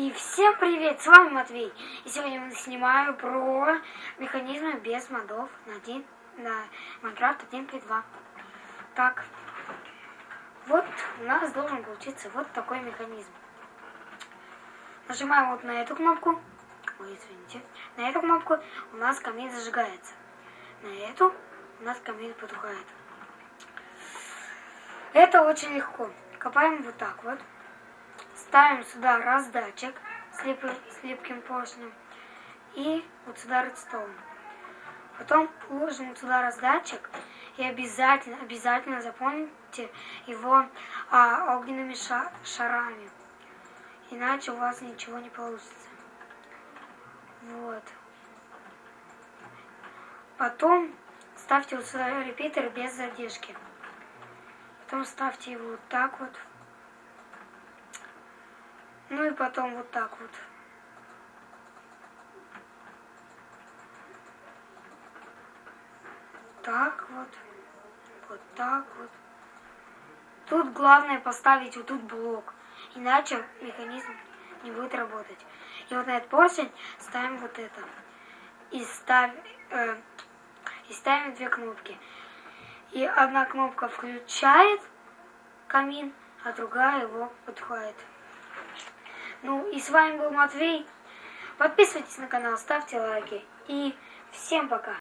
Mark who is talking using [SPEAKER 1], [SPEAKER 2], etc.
[SPEAKER 1] И всем привет, с вами Матвей. И сегодня мы снимаю про механизмы без модов на Minecraft 1.2. Так, вот у нас должен получиться вот такой механизм. Нажимаем вот на эту кнопку. Ой, извините. На эту кнопку у нас камин зажигается. На эту у нас камин потухает. Это очень легко. Копаем вот так вот. Ставим сюда раздатчик с липким поршнем и вот сюда редстоун. Потом положим вот сюда раздатчик и обязательно заполните его огненными шарами. Иначе у вас ничего не получится. Вот. Потом ставьте вот сюда репитер без задержки. Потом ставьте его вот так вот. Ну и потом вот так вот. Так вот. Вот так вот. Тут главное поставить вот тут блок. Иначе механизм не будет работать. И вот на этот поршень ставим вот это. И ставим две кнопки. И одна кнопка включает камин, а другая его потухает. Ну и с вами был Матвей. Подписывайтесь на канал, ставьте лайки. И всем пока.